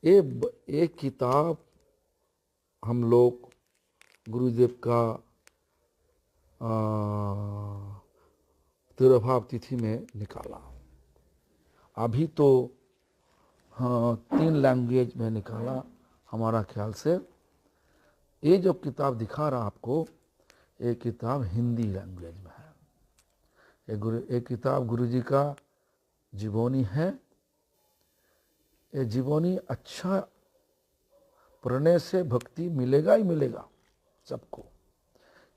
एक किताब हम लोग गुरुदेव का तिरुभाव तिथि में निकाला। अभी तो हाँ 3 लैंग्वेज में निकाला हमारा ख्याल से। ये जो किताब दिखा रहा आपको, ये किताब हिंदी लैंग्वेज में है। ये किताब गुरुजी का जीवनी है। ये जीवनी अच्छा पढ़ने से भक्ति मिलेगा ही मिलेगा सबको,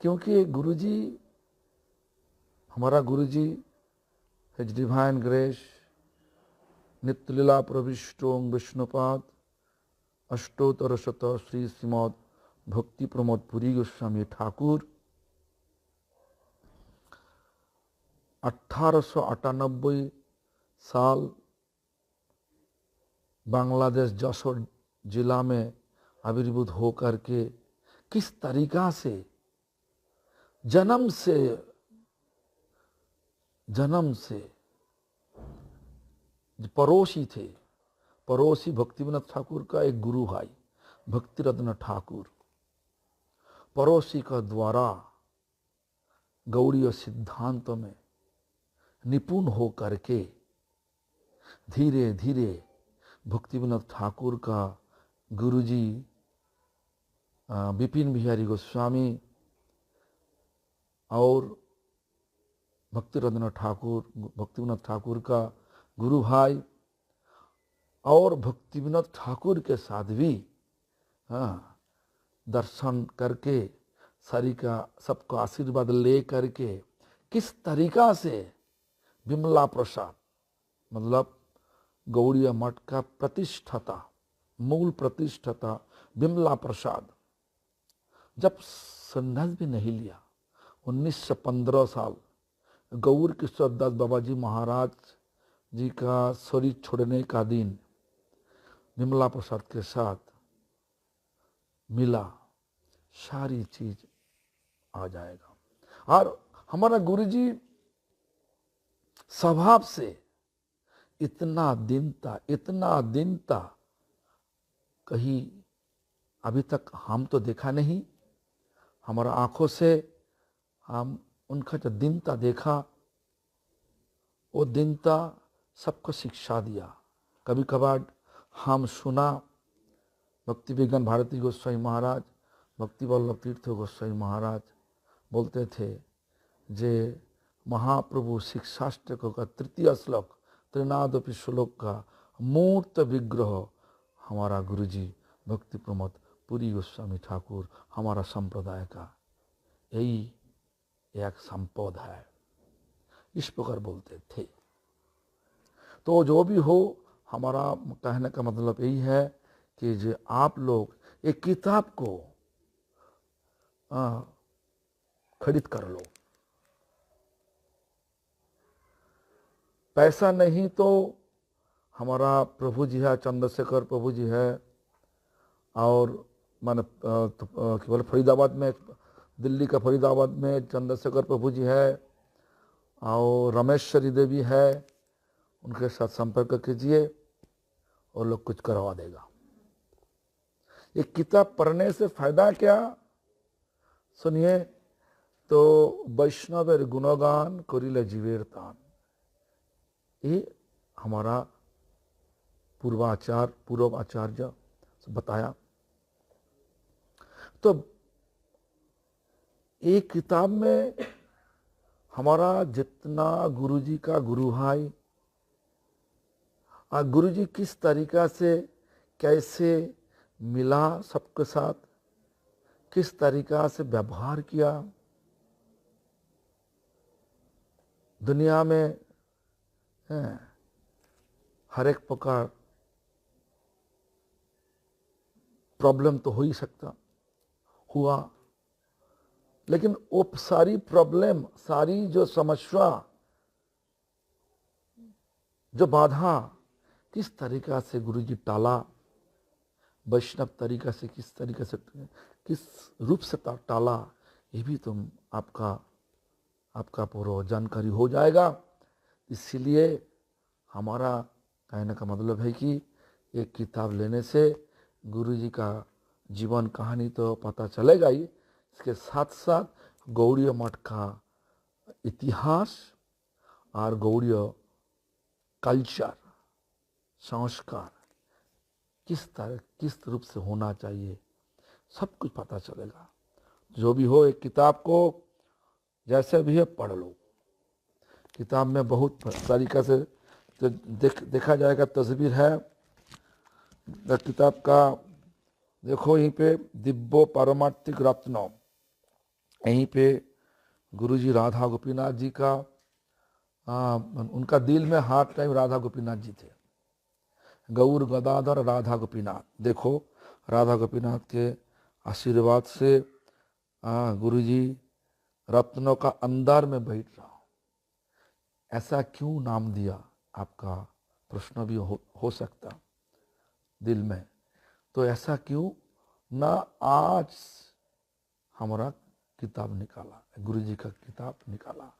क्योंकि गुरुजी, हमारा गुरुजी हिज डिवाइन ग्रेस नित्यलीला प्रविष्टों विष्णुपाद अष्टोत्तर शत श्री श्रीमद भक्ति प्रमोद पुरी गोस्वामी ठाकुर 1898 साल बांग्लादेश जसोर जिला में आविर्भूत होकर के किस तरीका से जन्म से पड़ोसी थे। पड़ोसी भक्तिविनोद ठाकुर का एक गुरु भाई भक्ति रत्न ठाकुर, पड़ोसी का द्वारा गौड़ीय सिद्धांतों में निपुण हो करके धीरे धीरे भक्तिविनोद ठाकुर का गुरुजी विपिन बिहारी गोस्वामी और भक्ति रत्न ठाकुर, भक्तिविनोद ठाकुर का गुरु भाई और भक्तिविनोद ठाकुर के साथ भी दर्शन करके सारी का सबको आशीर्वाद ले करके किस तरीका से विमला प्रसाद मतलब गौड़ीय मठ का प्रतिष्ठाता, मूल प्रतिष्ठाता विमला प्रसाद जब संन्यास भी नहीं लिया, 1915 साल गौर किशोर दास बाबा जी महाराज जी का शरीर छोड़ने का दिन विमला प्रसाद के साथ मिला, सारी चीज आ जाएगा। और हमारा गुरुजी स्वभाव से इतना दीनता कहीं अभी तक हम तो देखा नहीं। हमारा आंखों से हम उनका जो दीनता देखा, वो दीनता सबको शिक्षा दिया। कभी कभार हम सुना भक्ति विज्ञान भारती गोस्वामी महाराज, भक्ति वल्लभ तीर्थ गोस्वामी महाराज बोलते थे जे महाप्रभु शिक्षाष्टक का 3 श्लोक त्रिनादपि श्लोक का मूर्त विग्रह हमारा गुरुजी भक्ति प्रमोद पुरी गोस्वामी ठाकुर हमारा संप्रदाय का यही एक संपद है, इस प्रकार बोलते थे। तो जो भी हो, हमारा कहने का मतलब यही है कि जो आप लोग एक किताब को खरीद कर लो। पैसा नहीं तो हमारा प्रभु जी है, चंद्रशेखर प्रभु जी है, और माने केवल फरीदाबाद में, दिल्ली का फरीदाबाद में चंद्रशेखर प्रभु जी है, और रमेश्वरी देवी है, उनके साथ संपर्क कीजिए और लोग कुछ करवा देगा। ये किताब पढ़ने से फायदा क्या सुनिए, तो वैष्णवेर गुणगान करिले जीवेर तान, ये हमारा पूर्व आचार्य बताया। तो एक किताब में हमारा जितना गुरुजी का गुरु भाई, गुरुजी किस तरीका से कैसे मिला सबके साथ, किस तरीका से व्यवहार किया, दुनिया में हर एक प्रकार प्रॉब्लम तो हो ही सकता हुआ, लेकिन वो सारी प्रॉब्लम, सारी जो समस्या, जो बाधा किस तरीका से गुरुजी टाला, वैष्णव तरीका से किस तरीके से, किस रूप से टाला, ये भी तुम आपका पूरा जानकारी हो जाएगा। इसलिए हमारा कहने का मतलब है कि एक किताब लेने से गुरुजी का जीवन कहानी तो पता चलेगा ही, इसके साथ साथ गौड़ीय मठ का इतिहास और गौड़ीय कल्चर, संस्कार किस रूप से होना चाहिए, सब कुछ पता चलेगा। जो भी हो, एक किताब को जैसे भी है पढ़ लो। किताब में बहुत तरीका से तो देखा जाएगा। तस्वीर है किताब का, देखो यहीं पे दिव्य पारमार्थिक रत्न, यहीं पे गुरुजी राधा गोपीनाथ जी का उनका दिल में हर टाइम राधा गोपीनाथ जी थे। गौर गदाधर राधा गोपीनाथ, देखो राधा गोपीनाथ के आशीर्वाद से गुरुजी रत्नों का अंदर में बैठ रहा हूं। ऐसा क्यों नाम दिया, आपका प्रश्न भी हो सकता दिल में। तो ऐसा क्यों ना, आज हमारा किताब निकाला, गुरुजी का किताब निकाला,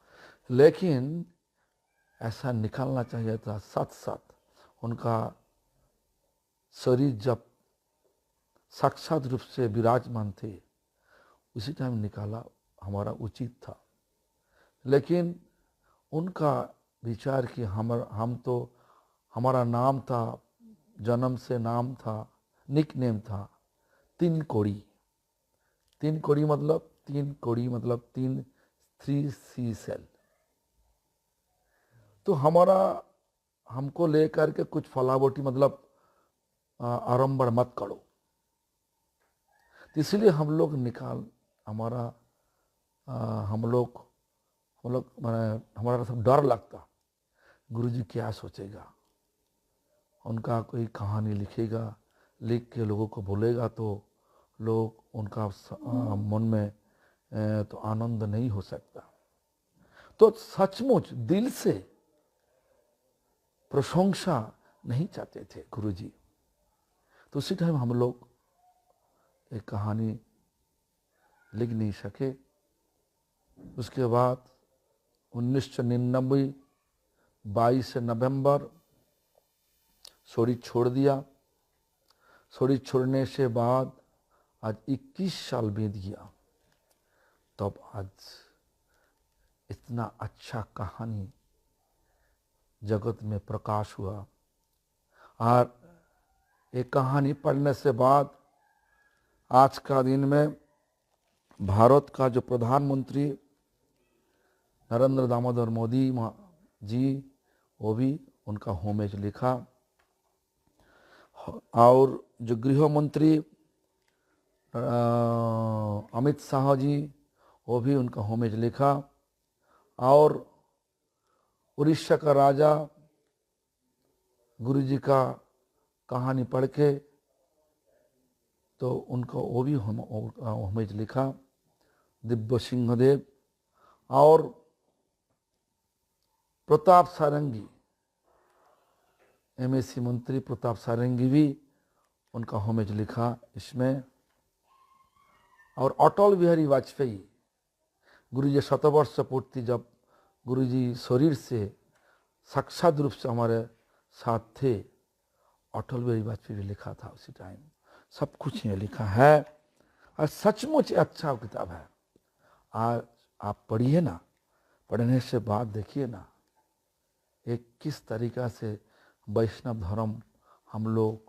लेकिन ऐसा निकालना चाहिए था साथ साथ उनका शरीर जब साक्षात रूप से विराजमान थे उसी टाइम निकाला हमारा उचित था। लेकिन उनका विचार कि हम तो, हमारा नाम था, जन्म से नाम था, निक नेम था तीन कोड़ी। तीन कोड़ी मतलब तीन, 3C सेल। तो हमको लेकर के कुछ फलावटी मतलब आरंभ मत करो। इसलिए हम लोग हमारा सब डर लगता, गुरुजी क्या सोचेगा, उनका कोई कहानी लिखेगा, लिख के लोगों को बोलेगा तो लोग उनका मन में तो आनंद नहीं हो सकता। तो सचमुच दिल से प्रशंसा नहीं चाहते थे गुरुजी। तो उसी टाइम हम लोग एक कहानी लिख नहीं सके। उसके बाद 1999 22 नवंबर शरीर छोड़ दिया। शरीर छोड़ने से बाद आज 21 साल बीत गया, तब आज इतना अच्छा कहानी जगत में प्रकाश हुआ। और एक कहानी पढ़ने से बाद आज का दिन में भारत का जो प्रधानमंत्री नरेंद्र दामोदर मोदी जी, वो भी उनका होमेज लिखा, और जो गृह मंत्री अमित शाह जी, वो भी उनका होमेज लिखा, और उड़ीसा का राजा गुरुजी का कहानी पढ़ के तो उनको वो भी होमेज लिखा, दिव्य सिंहदेव। और प्रताप सारंगी, MSc मंत्री प्रताप सारंगी भी उनका होमेज लिखा इसमें। और अटल बिहारी वाजपेयी, गुरुजी 100 वर्ष पूर्ति, जब गुरुजी शरीर से साक्षात रूप से हमारे साथ थे, अटल बिहारी वाजपेयी भी लिखा था उसी टाइम। सब कुछ ये लिखा है और सचमुच अच्छा किताब है। आज आप पढ़िए ना, पढ़ने से बाद देखिए ना, एक किस तरीका से वैष्णव धर्म हम लोग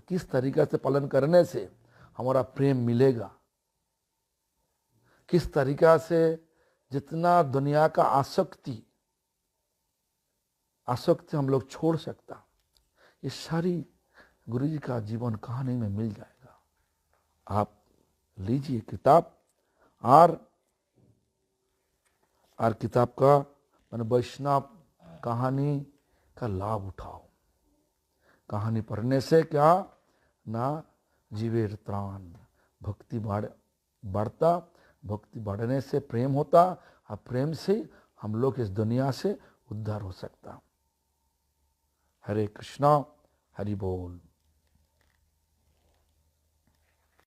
किस तरीका से पालन करने से हमारा प्रेम मिलेगा, किस तरीका से जितना दुनिया का आसक्ति हम लोग छोड़ सकता, ये सारी गुरुजी का जीवन कहानी में मिल जाएगा। आप लीजिए किताब और किताब का वैष्णव कहानी का लाभ उठाओ। कहानी पढ़ने से क्या ना, जीवेर त्राण, भक्ति बढ़ता, भक्ति बढ़ने से प्रेम होता, और प्रेम से हम लोग इस दुनिया से उद्धार हो सकता। हरे कृष्णा, हरि बोल।